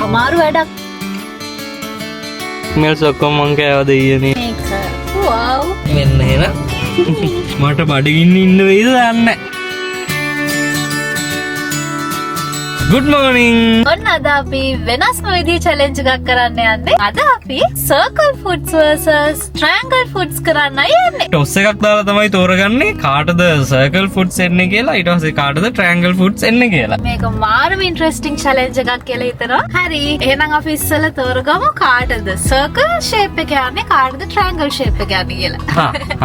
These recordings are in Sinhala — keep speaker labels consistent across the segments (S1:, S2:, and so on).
S1: අමාරු වැඩක්.
S2: මෙල්ස් ඔක්කොම මං කෑවද ඊයේනේ.
S1: මේක. වව්.
S2: මෙන්න එන. මට බඩගින්න ඉන්න වෙයිද දන්නේ නැහැ. Good morning.
S1: ඔන්න අද අපි වෙනස්ම විදිහේ challenge එකක් කරන්න යන්නේ. අද අපි circle foods versus triangle foods කරන්නයි යන්නේ.
S2: ටොස් එකක් දාලා තමයි තෝරගන්නේ කාටද circle foods එන්නේ කියලා ඊට පස්සේ කාටද triangle foods එන්නේ කියලා.
S1: මේක මාරම ඉන්ටරෙස්ටිං challenge එකක් කියලා හිතනවා. හරි. එහෙනම් අපි ඉස්සෙල්ලා තෝරගමු කාටද circle shape එක යන්නේ කාටද triangle shape එක යන්නේ කියලා.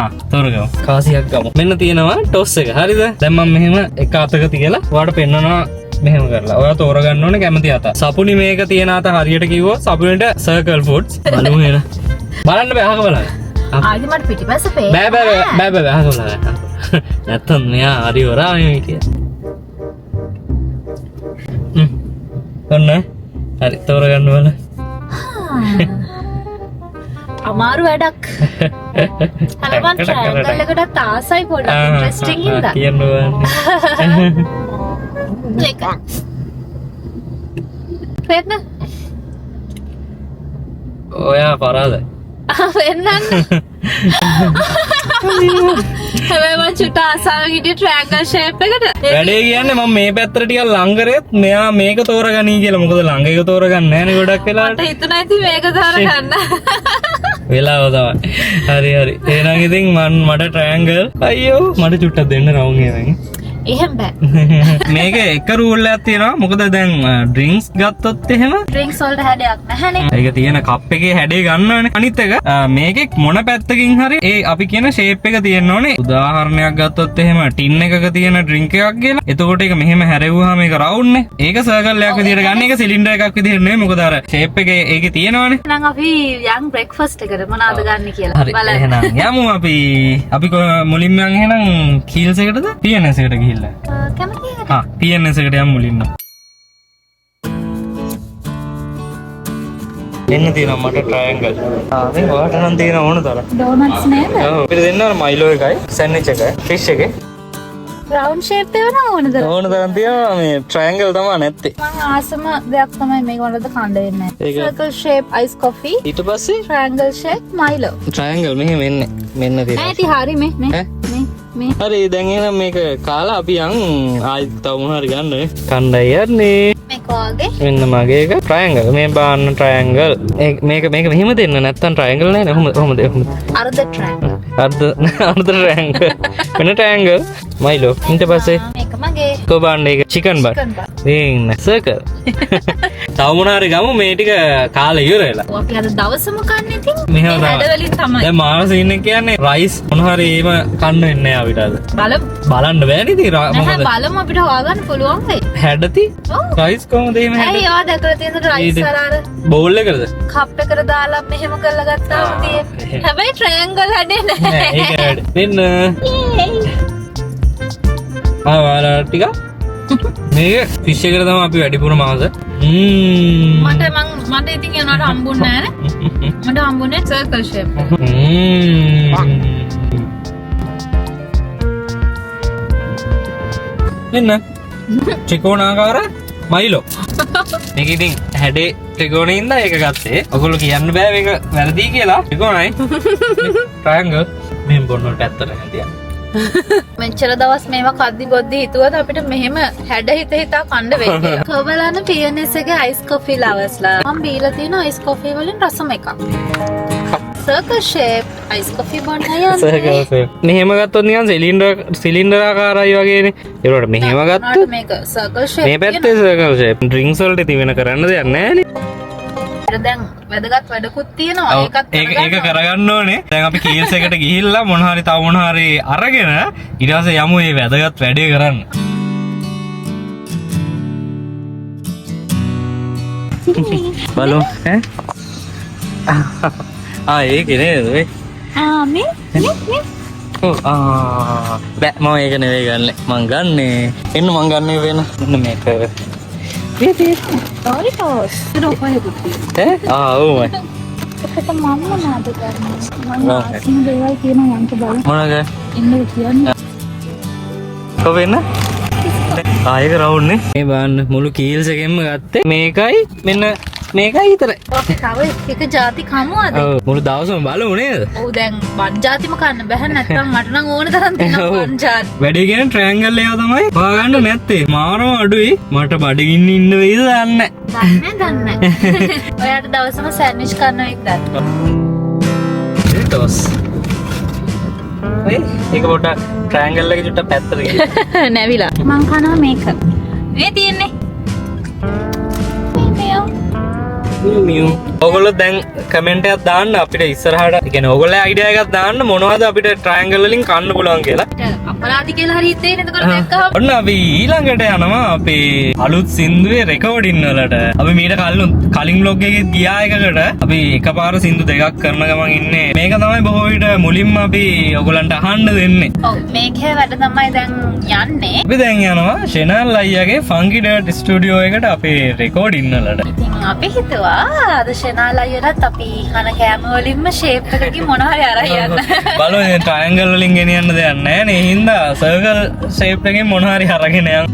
S2: හා තෝරගමු. කාසියක් ගමු. මෙන්න තියෙනවා ටොස් එක. හරිද? දැන් මම මෙහෙම එක අතක තියලා ඔයාලට පෙන්නනවා මෙහෙම කරලා. ඔයා තෝරගන්න ඕනේ කැමති අත. සපුනි මේක තියෙන අත හරියට කිව්වොත් සපුනිට circle foods. බලමු එන. බලන්න බෑ අහක බලන්න.
S1: ආදි මට පිටිපස්ස පේන.
S2: බෑ අහක බලන්න. නැත්තම් මෙයා හරි වරා මේ කිය. ඔන්න. හරි තෝරගන්න බලන්න.
S1: අමාරු වැඩක්. හලමන් triangle එකකට ආසයි පොඩ්ඩක් ඉන්ටරෙස්ටිං හින්දා.
S2: කියන්න ඕනේ.
S1: ඒක. වෙන්න.
S2: ඔයා පරාදයි.
S1: වෙන්නන්න. හැබැයි මම චුට්ට ආසාවෙන් හිටියේ triangle shape එකට.
S2: වැඩේ කියන්නේ මම මේ පැත්තට ටිකක් ලං කරේත් මෙයා මේක තෝරගනී කියලා. මොකද ළඟ එක තෝරගන්නේ නැහැ නේ ගොඩක් වෙලාවට.
S1: මට හිතුණා ඉතින් මේක තෝරගන්න.
S2: වෙලාව තමයි. හරි. එහෙනම් ඉතින් මට triangle අයියෝ මට චුට්ටක් දෙන්න රවුම් එකෙන්.
S1: එහෙම බෑ.
S2: මේක එක රූල් එකක් තියෙනවා. මොකද දැන් ඩ්‍රින්ක්ස් ගත්තොත් එහෙම
S1: ඩ්‍රින්ක්ස් වලට හැඩයක් නැහැනේ.
S2: ඒක තියෙන කප් එකේ හැඩේ ගන්න ඕනේ. අනිත් එක මේකේ මොන පැත්තකින් හරි ඒ අපි කියන ෂේප් එක තියෙන්න ඕනේ. උදාහරණයක් ගත්තොත් එහෙම ටින් එකක තියෙන ඩ්‍රින්ක් එකක් කියලා. එතකොට ඒක මෙහෙම හැරෙවුවාම ඒක රවුන්ඩ් නේ. ඒක සර්කල් එකක් විදියට ගන්න. ඒක සිලින්ඩර් එකක් විදියට නෙවෙයි. මොකද අර ෂේප් එකේ ඒකේ තියෙනවනේ.
S1: එහෙනම් අපි යන් බ්‍රෙක්ෆාස්ට් එකට මොනවද ගන්න කියලා
S2: හරි
S1: බලන්න.
S2: එහෙනම් යමු අපි මුලින්ම යන් එහෙනම් කීල්ස් එකටද PNS එකට ගිහිල්ලා.
S1: කැමතිද?
S2: හා PNS එකට යමු මුලින්ම. එන්න තියෙනවා මට ට්‍රයැන්ගල්. මේ ඔයාලට නම් තියෙන ඕන තරම්.
S1: ඩෝනට්ස් නේද?
S2: ඔව්. පිට දෙන්න මයිලෝ එකයි, සෑන්ඩ්විච් එකයි, ෆිෂ් එකයි.
S1: රවුන්ඩ් ෂේප් එක නම් ඕනද?
S2: ඕන තරම් තියෙනවා. මේ ට්‍රයැන්ගල් තමයි නැත්තේ.
S1: මම ආසම දෙයක් තමයි මේක වලද කණ්ඩ වෙන්නේ.
S2: ඒක.
S1: සර්කල් ෂේප් අයිස් කොෆි,
S2: ඊට පස්සේ
S1: ට්‍රයැන්ගල් ෂේප් මයිලෝ.
S2: ට්‍රයැන්ගල් මෙහෙම එන්නේ. මෙන්න තියෙනවා.
S1: ඇයි හරි මේ.
S2: හරි දැන් එහෙනම් මේක කාලා අපි යන් ආයෙත් තව මොනවා හරි ගන්න නේ. කණ්ඩායම් යන්නේ.
S1: මේක වගේ.
S2: මෙන්න මගේ එක ට්‍රයැන්ගල්. මේ බාන්න ට්‍රයැන්ගල්. මේක මෙහෙම දෙන්න නැත්තම් ට්‍රයැන්ගල් නෑ නේ. කොහොමද?
S1: අර්ධ ට්‍රයැන්ගල්.
S2: අර්ධ ට්‍රයැන්ගල්. වෙන ට්‍රයැන්ගල්. මයිලෝ. ඊට පස්සේ
S1: මේක මගේ.
S2: කොබාන්න එක චිකන් බර්. දෙන්න සර්කල්. තව මොනවා හරි ගමු මේ ටික කාලා ඉවර වෙලා.
S1: අපි අද දවසම කන්නේ ඉතින්.
S2: මෙහෙම තමයි.
S1: හැඩවලින් තමයි.
S2: දැන් මානස ඉන්නේ කියන්නේ රයිස් මොනවා හරි එහෙම කන්න වෙන්නේ නෑ අපිට අද.
S1: බලමු.
S2: බලන්න බෑනේ ඉතින්
S1: නැහැ බලමු අපිට හොයාගන්න පුළුවන් වෙයි.
S2: හැඩති
S1: ඔව්.
S2: රයිස් කොහොමද එහෙම හැඩ?
S1: ඇයි ඔයා දැකලා තියෙන රයිස් අර
S2: බෝල් එකද?
S1: කප් එකකට දාලා මෙහෙම කරලා ගත්තාම තියෙන්නේ. හැබැයි ට්‍රයැන්ගල් හැදේ
S2: නෑ
S1: නැහැ.
S2: ඒක හැඩ. දෙන්න. ආවලා ටික. මේක ෆිෂ් එකට තමයි අපි වැඩිපුර මාස.
S1: මට ඉතින් යනවට හම්බුන්නේ නැහැ නේ. මට හම්බුනේ සර්කල් ෂේප්.
S2: එන්න ත්‍රිකෝණාකාර මයිලෝ. මේක ඉතින් හැඩේ ත්‍රිකෝණේ ඉඳලා ඒක ගත්තේ. ඔයගොල්ලෝ කියන්න බෑ මේක වැරදි කියලා. ත්‍රිකෝණයි. ට්‍රයැන්ගල්. මෙහෙම බොන්නට ඇත්තට හැදියා.
S1: මෙච්චර දවස් මේවා කද්දි බොද්දි හිතුවද අපිට මෙහෙම හැඩ හිතා කන්න වෙයි කියලා. කොබලන PNS එකේ අයිස් කොෆි ලවර්ස්ලා. මම බීලා තියෙන අයිස් කොෆි වලින් රසම එකක්. සර්කල් ෂේප් අයිස් කොෆි බොන්න යන්නේ.
S2: Circle shape. මෙහෙම ගත්තොත් නිකන් සිලින්ඩර් ආකාරයි වගේනේ. ඒකට මෙහෙම ගත්තොත්
S1: මේක සර්කල් ෂේප්.
S2: මේ පැත්තේ සර්කල් ෂේප්. ඩ්‍රින්ක්ස් වලට ඉතින් වෙන කරන්න දෙයක් නැහැ නේ.
S1: දැන් වැදගත් වැඩකුත් තියෙනවා.
S2: ඒක කරගන්න ඕනේ. දැන් අපි කීල්ස් එකට ගිහිල්ලා මොන හරි තව මොන හරි අරගෙන ඊට පස්සේ යමු මේ වැදගත් වැඩේ කරන්න. බලමු ඈ ඒකේ නේද මේ
S1: මේ
S2: ඔව් බෑ මම ඒක නෙවෙයි ගන්නෙ මං ගන්නෙ එන්න මං ගන්නෙ වෙන මෙන්න මේක
S1: Doritos. Itu apa ya Putri?
S2: ඔව් මම
S1: Kata mama nada kan. Mama asing dewa කියන යන්ත බලන්න.
S2: මොනග
S1: ඉන්න කියන්නේ.
S2: කොවෙන්න ආයක රවුන්නේ මේ බලන්න මුළු කීල්ස් එකෙන්ම ගත්තේ මේකයි මෙන්න මේකයි විතරයි.
S1: ඔක තව එක ಜಾති කමුවද?
S2: ඔව් මුළු දවසම බලමු නේද?
S1: ඔව් දැන් වන් ಜಾතිම කන්න බෑ නැත්තම් මට නම් ඕන තරම් තියෙනවා වන් ಜಾති.
S2: වැඩි කියන ට්‍රයැන්ගල් ඒවා තමයි හොයාගන්න නැත්තේ. මාරම අඩුයි. මට බඩගින්න ඉන්න වෙයිද දන්නේ
S1: දන්නේ. ඔයාට දවසම සෑන්ඩ්විච් කන්න විතරයි.
S2: නැහැ. ටොස්. ඒක පොඩ්ඩක් ට්‍රයැන්ගල් එක චුට්ටක් පැත්තට ගිහින්.
S1: නැවිලා. මං කනවා මේක. මේ තියෙන්නේ.
S2: මියු. ඔයගොල්ලෝ දැන් කමෙන්ට් එකක් දාන්න අපිට ඉස්සරහට. ඒ කියන්නේ ඔයගොල්ලෝ අයිඩියා එකක් දාන්න මොනවද අපිට ට්‍රයැන්ගල් වලින් කන්න පුළුවන් කියලා.
S1: අපරාධි කියලා හරි හිතේ නේද කරලා දැක්කම.
S2: ඔන්න අපි ඊළඟට යනවා අපේ අලුත් සින්දුවේ රෙකෝඩින් වලට. අපි මීට කලින් vlog එකේ ගියා එකකට අපි එකපාර සින්දු දෙකක් කරන ගමන් ඉන්නේ. මේක තමයි බොහෝ විට මුලින්ම අපි ඔයගොල්ලන්ට අහන්න දෙන්නේ.
S1: ඔව් මේකේ වැඩ තමයි දැන් යන්නේ.
S2: අපි දැන් යනවා ෂෙනල් අයියාගේ ෆන්කි ඩර්ට් ස්ටුඩියෝ එකට අපේ රෙකෝඩින් වලට.
S1: ඉතින් අපි හිතුවා අද ෂෙනල් අයියටත් අපි කන කෑම වලින්ම ෂේප් එකකින් මොන හරි අරන් යන්න.
S2: බලමු මේ ට්‍රයැන්ගල් වලින් ගෙනියන්න දෙයක් නැහැ නේ. හින්දා සර්කල් ෂේප් එකකින් මොන හරි අරගෙන යන්න.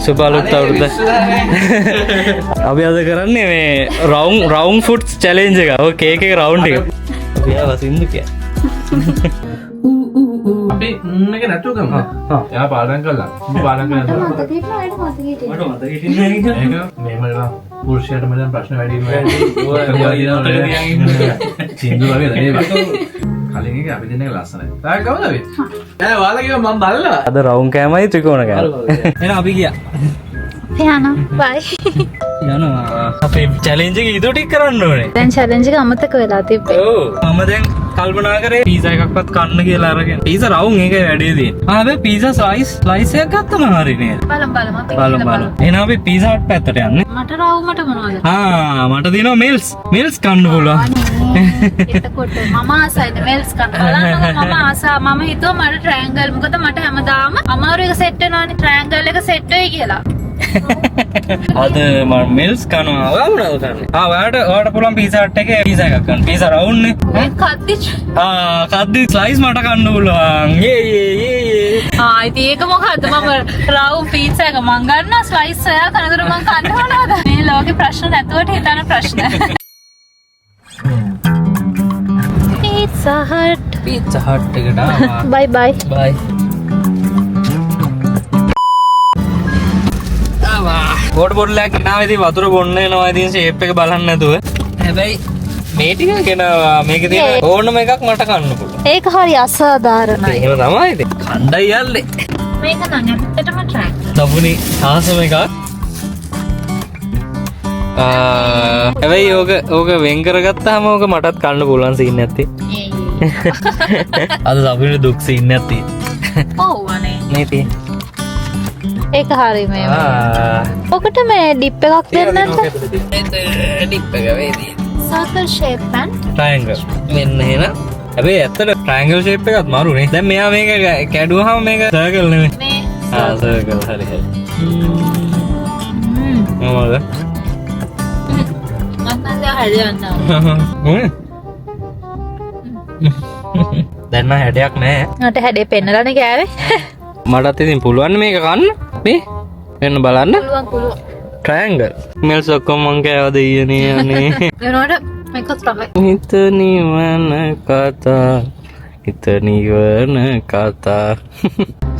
S2: සුබලුත් අවුරුද්ද. අපි අද කරන්නේ මේ රවුන්ඩ් ෆුට්ස් චැලෙන්ජ් එක. ඔය කේක් එක රවුන්ඩ් එක. අපි ආව සින්දු කියන්නේ.
S3: අපි මේක නැට්ටු ගමු. එයා පාඩම් කළා. පාඩම් කරලා
S2: මට මතක හිටින්නේ නැහැ.
S3: ඒක මේම පුරුෂයාට මම ප්‍රශ්න වැඩි වෙනවා. සින්දු වගේ නේද? කලින් එක අපි දෙන්නේ ලස්සනයි. තාක් කවුද අපි? ඈ ඔයාලා කිව්ව මම බලලා.
S2: අද රවුන්ඩ් කෑමයි ත්‍රිකෝණ කෑම. එහෙනම් අපි ගියා.
S1: යනවා. බයි.
S2: යනවා. අපේ චැලෙන්ජ් එක ඉදු ටික කරන්න ඕනේ.
S1: දැන් චැලෙන්ජ් එක අමතක වෙලා තිබ්බේ.
S2: ඔව්. මම දැන් කල්පනා කරේ පීසා එකක්වත් කන්න කියලා අරගෙන. පීසා රවුම් එකේ වැඩේ තියෙන්නේ. හැබැයි පීසා ස්ලයිස් එකක් ගත්තම හරි නේද?
S1: බලමු අපි
S2: බලමු. එහෙනම් අපි පීසා හට් පැත්තට යන්නේ.
S1: මට රවුමට මොනවද?
S2: මට තියෙනවා මිල්ස් කන්න පුළුවන්.
S1: එතකොට මම ආසයිද මෙල්ස් කන්න බලන්නකො මම ආසා මම හිතුවා මට ට්‍රයැන්ගල් මොකද මට හැමදාම අමාරු එක සෙට් වෙනවානේ ට්‍රයැන්ගල් එක සෙට් වෙයි කියලා.
S2: අද මම මිල්ස් කනවා. ඔයා මොනවද කන්නේ? ඔයාට පුළුවන් පීසා හට් එකේ පීසා එකක් ගන්න. පීසා රවුන්ඩ් නේ.
S1: ඒ කද්දිච්.
S2: කද්දි ස්ලයිස් මට කන්න පුළුවන්.
S1: ඉතින් ඒක මොකද්ද මම රවුම් පීට්සා එක මං ගන්නවා ස්ලයිස් ඔයා කනතර මං කන්න ඕනද? මේ ලෝකේ ප්‍රශ්න නැතුවට හිතන ප්‍රශ්න. Pizza Hut.
S2: Pizza Hut එකට ආවා.
S1: Bye bye.
S2: Bye. බෝඩ් බොට්ලයක් ගෙනාවා. ඉතින් වතුර බොන්න එනවා. ඉතින් ෂේප් එක බලන්න නැතුව. හැබැයි මේ ටික ගෙනාවා. මේකේ තියෙන ඕනම එකක් මට කන්න පුළුවන්.
S1: ඒක හරි අසාධාරණයි.
S2: එහෙම තමයි ඉතින්. කණ්ඩයි යන්නේ.
S1: මේක නම් ඇත්තටම ට්‍රැක්.
S2: තබුනි ආසම එකක්. හැබැයි ඕක වෙන් කරගත්තාම ඕක මටත් කන්න පුළුවන් සීන් නැත්තේ. අද තබුනි දුක් සීන් නැත්තේ.
S1: ඔව් අනේ.
S2: මේ තියෙන.
S1: ඒක හරි මේ. ඔකට මේ ඩිප් එකක් දෙන්න නැද්ද?
S2: ඩිප් එක වේදී.
S1: Circle shape and
S2: triangle. මෙන්න එහෙනම්. හැබැයි ඇත්තට ට්‍රයැන්ගල් ෂේප් එකත් මාරුනේ. දැන් මෙයා මේක කැඩුවාම මේක සර්කල් නෙමෙයි.
S1: මේ
S2: සර්කල් හරි හරි. මොනවද?
S1: මම හරියන්නේ.
S2: දැන් නම් හැඩයක් නැහැ.
S1: මට හැඩේ පෙන්නලානේ කෑවේ.
S2: මටත් ඉතින් පුළුවන් මේක කන්න. මේ වෙන්න බලන්න.
S1: පුළුවන්.
S2: ට්‍රයැන්ගල්. මෙල්ස් ඔක්කොම මං කෑවද ඊයනේ අනේ.
S1: එනකොට මේක තමයි.
S2: හිත නිවන කතා. හිත නිවන කතා.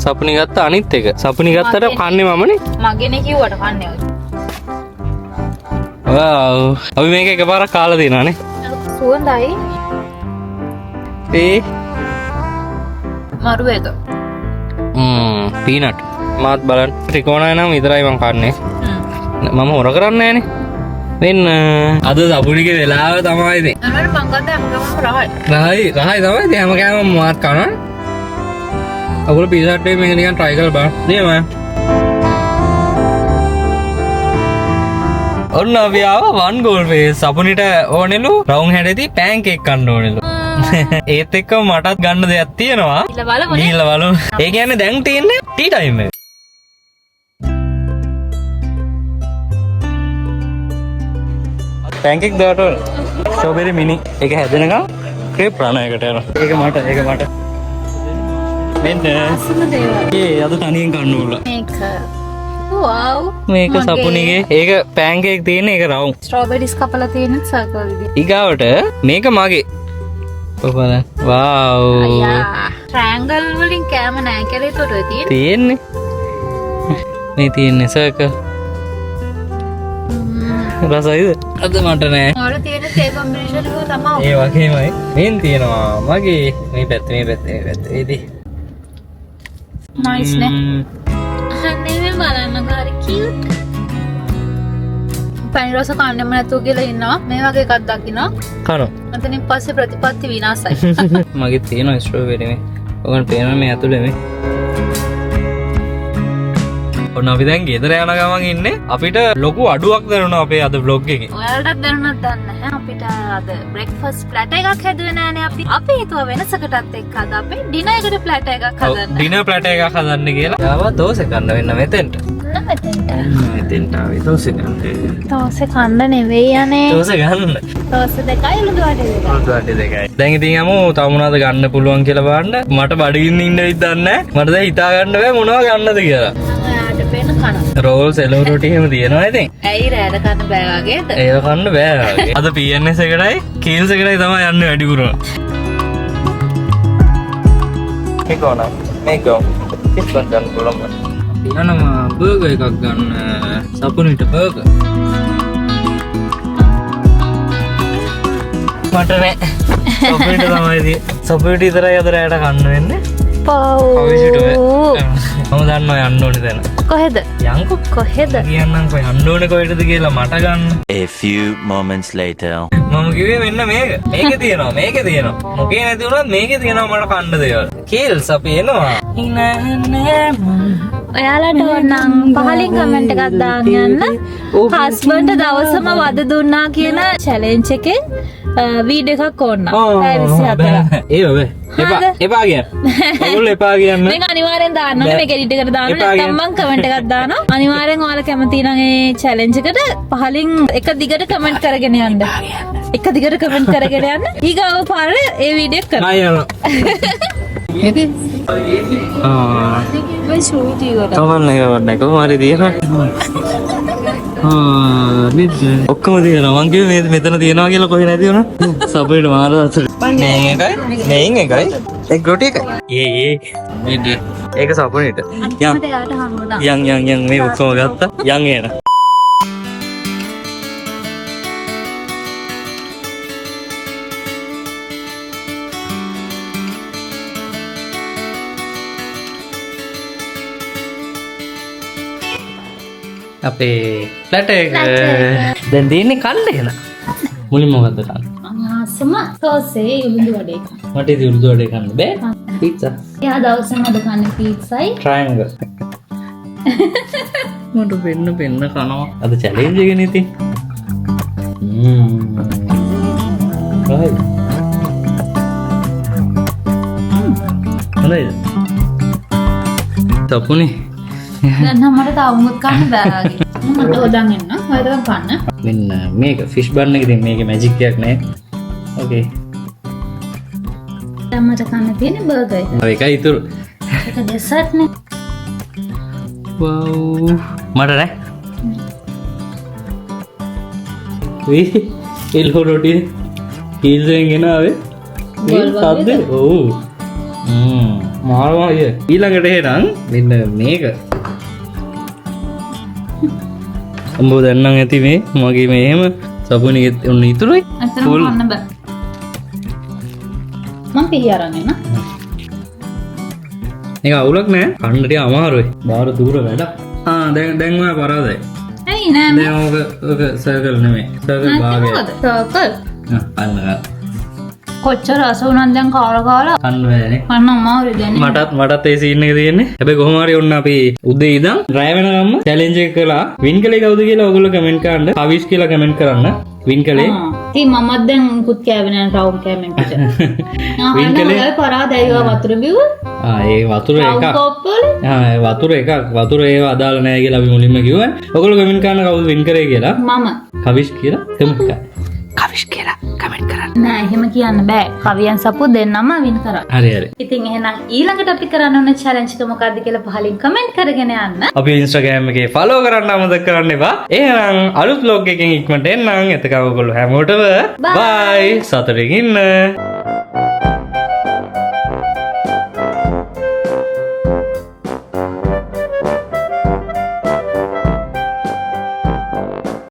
S2: සපුනි ගත්ත අනිත් එක. සපුනි ගත්තට කන්නේ මමනේ.
S1: මගේනේ කිව්වට කන්නේ ඔය.
S2: වව්. අපි මේක එකපාරක් කාලා දිනවනේ.
S1: සුවඳයි.
S2: ඒ
S1: මරු එක.
S2: පීනට්. මාත් බලන්න. ත්‍රිකෝණය නම් විතරයි මං කන්නේ. මම හොර කරන්නේ නැහනේ. වෙන්න අද සපුනිගේ වෙලාව තමයි ඉතින්.
S1: අරකට මං ගත්ත හැමෝම රහයි.
S2: රහයි තමයි. ඉතින් හැම කෑමම මාත් කනවා. අගොල්ලෝ පීසා හට් එකේ මේක නිකන් try කරලා බලන්න. නියමයි. ඔන්න අපි ආවා වන් ගෝල් ෆේස්. සපුනිට ඕනෙලු රවුම් හැඩේදී පෑන්කේක් කන්න ඕනෙලු. ඒත් එක්ක මටත් ගන්න දෙයක් තියෙනවා. ගිහිල්ලා බලමු. ඒ කියන්නේ දැන් තියෙන්නේ ටී ටයිම් එක. පැන්කේක් දාට ඕන. ස්ට්‍රෝබෙරි මිනි. ඒක හැදෙනකම් ක්‍රේප් රාණයකට යනවා. ඒක මට. මෙන්න. ඒ අද තනියෙන් කන්න ඕන.
S1: මේක. වව්.
S2: මේක සපුනිගේ. ඒක පැන්කේක් තියෙන එක රවුම්.
S1: ස්ට්‍රෝබෙරිස් කපලා තියෙන සර්කල් විදියට.
S2: ඊගාවට මේක මගේ. ඔබලා. වව්.
S1: අයියා. ට්‍රයැන්ගල් වලින් කැම නැහැ කියලා ඒතොට
S2: තියෙන්නේ. මේ තියෙන්නේ සර්කල්. රසයිද? අද මට නෑ.
S1: ඔයාලා තියෙන තේ කොම්බිනේෂන් එක තමයි.
S2: ඒ වගේමයි. මෙන් තියෙනවා මගේ මේ පැත්තේ. ඉතින්
S1: නයිස් නේ. අනේ මේ බලන්න හරි කියුට්. පනි රස කන්නෙම නැතුව කියලා ඉන්නවා. මේ වගේ එකක් දකින්න.
S2: කනවා.
S1: අතනින් පස්සේ ප්‍රතිපත්ති විනාශයි.
S2: මගේ තියෙනවා ස්ට්‍රෝබෙරි මේ. ඔයගොල්ලෝ පේනවා මේ ඇතුලේ මේ. ඔන්න අපි දැන් ගෙදර යන ගමන් ඉන්නේ. අපිට ලොකු අඩුවක් දැනුණා අපේ අද vlog එකේ.
S1: ඔයාලටත් දැනුණාද දන්නේ නැහැ. අපිට අද බ්‍රෙක්ෆාස්ට් ප්ලැටර් එකක් හැදුවේ නෑනේ අපි. අපි හිතුවා වෙනසකටත් එක්ක අද අපි ඩිනර් එකට ප්ලැටර් එකක් හදන්න.
S2: ඩිනර් ප්ලැටර් එකක් හදන්න කියලා. යාවා දෝසෙ කන්න වෙන්න මෙතෙන්ට. මෙතෙන්ට ආවේ දෝසෙ කන්න.
S1: දෝසෙ කන්න නෙවෙයි යන්නේ.
S2: දෝසෙ ගන්න.
S1: දෝසෙ දෙකයි උළු වටේ දෙකයි.
S2: දැන් ඉතින් යමු තව මොනවද ගන්න පුළුවන් කියලා බලන්න. මට බඩගින්න ඉන්න විදිහක් නැහැ. මට දැන් හිතා ගන්න බෑ මොනවද ගන්නද කියලා.
S1: ඔයාට පේන කන.
S2: රෝල් සෙලෝ රොටි එහෙම තියෙනවා ඉතින්.
S1: ඇයි රෑට කන්න බෑ වගේද?
S2: ඒක කන්න බෑ වගේ. අද PNS එකටයි කීල්ස් එකටයි තමයි යන්නේ වැඩිපුරම. මේක ඕන. මේක ඕන. කිස්පන් ගන්න පුළුවන්. යනවා බර්ගර් එකක් ගන්න. සපුනිට බර්ගර්. මට නෑ. සපුනිට තමයි සපුනිට විතරයි අද රෑට කන්න වෙන්නේ. මම දන්නවා යන්න ඕනේ දැන.
S1: කොහෙද?
S2: යන්කෝ.
S1: කොහෙද?
S2: කියන්නම්කෝ යන්න ඕනේ කොහෙටද කියලා මට ගන්න.
S4: A few moments later.
S2: මම කිව්වේ මෙන්න මේක. මේකේ තියෙනවා. මොකේ නැති වුණත් මේකේ තියෙනවා මට කන්න දේවල්. කේල්ස් අපි එනවා.
S1: ඔයාලට ඕනම් පහලින් කමෙන්ට් එකක් දාන්න යන්න. හස්බන්ඩ් දවසම වද දුන්නා කියන චැලෙන්ජ් එකෙන් වීඩියෝ එකක් ඕන්න. පැය 24. එපා කියන්න. ඔයගොල්ලෝ එපා කියන්න. මේක අනිවාර්යෙන් දාන්න ඕනේ. මේක එඩිට් එකට දාන්න. නැත්නම් මම කමෙන්ට් එකක් දානවා. අනිවාර්යෙන් ඔයාලා කැමති නම් ඒ චැලෙන්ජ් එකට පහලින් එක දිගට කමෙන්ට් කරගෙන යන්න. එක දිගට කමෙන්ට් කරගෙන යන්න. ඊගාව පාරේ ඒ වීඩියෝ එක කරන්න.
S2: ඉතින්
S1: මේ ෂූට් එක
S2: කමන්න ගවන්න කොහොමරි තියෙනවා. ඔක්කොම තියෙනවා. මං කිව්වේ මෙතන තියෙනවා කියලා කොහෙ නැති වුණා. සපේට මාර අතට. මේන් එකයි. එක් රොටි එකයි. ඒ ඒක සපුනිට. යන් මේ ඔක්කොම ගත්තා. යන් එන. අපේ ප්ලැටර් එක දැන් දෙන්නේ කන්න එන. මුලින්ම මොකද්ද කන්න?
S1: අනාසම සෝසේ උළුදු වඩේ.
S2: මට ඉතින් උළුදු වඩේ කන්න බෑ. පීට්සා.
S1: එයා දවසම අද කන්නේ පීට්සයි.
S2: ට්‍රයැන්ගල්. මට වෙන්න කනවා. අද චැලෙන්ජ් එකනේ ඉතින්. right. හොඳයිද? තපුනේ.
S1: දැන් නම් මට තවමුත් කන්න බෑ වගේ. මට හොදන් එන්න. හොයදම කන්න.
S2: මෙන්න මේක ෆිෂ් බන් එක ඉතින් මේකේ මැජික් එකක් නෑ. ඕකේ.
S1: දැන් මට කන්න තියෙන්නේ බර්ගර් එක.
S2: ඒකයි ඉතුරු.
S1: ඒක ඩෙසර්ට් නේ.
S2: වව්. මට නෑ. එල්හෝ රොටි කීල්සෙන් ගෙනාවේ. ඒ සද්ද. ඔව්. මාරම ඊළඟට එහෙනම් මෙන්න මේක. උඹ දැන් නම් ඇති මේ මගේ මේ එහෙම සබුනේ ඔන්න ඉතුරුයි.
S1: අතන කන්න බෑ. මම පිළි අරන් එන්න.
S2: ඒක අවුලක් නෑ. කන්න ටික අමාරුයි. බාහිර දූර වැඩ. දැන් ඔයා පරාදයි.
S1: ඇයි නෑ.
S2: දැන් ඔක සර්කල් නෙමෙයි. සර්කල් භාගය.
S1: සර්කල්.
S2: අන්න
S1: කොච්චර රස වුණත් දැන් කාලා
S2: කන්න බෑනේ.
S1: කන්න අමාරුයි දැන්.
S2: මටත් ඒ සීන් එක තියෙන්නේ. හැබැයි කොහොම හරි ඔන්න අපි උදේ ඉඳන් රැය වෙනකම්ම චැලෙන්ජ් එක කළා. වින් කළේ කවුද කියලා ඔයගොල්ලෝ කමෙන්ට් කරන්න. කවිෂ් කියලා කමෙන්ට් කරන්න. වින් කළේ.
S1: ඉතින් මමත් දැන් මුකුත් කෑවේ නෑ රවුම් කැමෙන්ට් එක.
S2: වින් කළේ
S1: පරාදයි වතුර බිව්ව.
S2: ඒ වතුර එකක්.
S1: කොප්පල.
S2: වතුර එකක්. වතුර ඒව අදාළ නෑ කියලා අපි මුලින්ම කිව්වා. ඔයගොල්ලෝ කමෙන්ට් කරන්න කවුද වින් කරේ කියලා.
S1: මම.
S2: කවිෂ් කියලා කමෙන්ට් කරන්න. කවිෂ් කියලා කමෙන්ට් කරන්න.
S1: නෑ එහෙම කියන්න බෑ. කවියන් සපු දෙන්නම වින් කරා.
S2: හරි හරි.
S1: ඉතින් එහෙනම් ඊළඟට අපි කරන්න ඕන challenge එක මොකක්ද කියලා පහලින් කමෙන්ට් කරගෙන යන්න.
S2: අපි Instagram එකේ follow කරන්න අමතක කරන්න එපා. එහෙනම් අලුත් vlog එකකින් ඉක්මනට එන්නම්. එතකම ඔයගොල්ලෝ හැමෝටම bye. සතුටින් ඉන්න.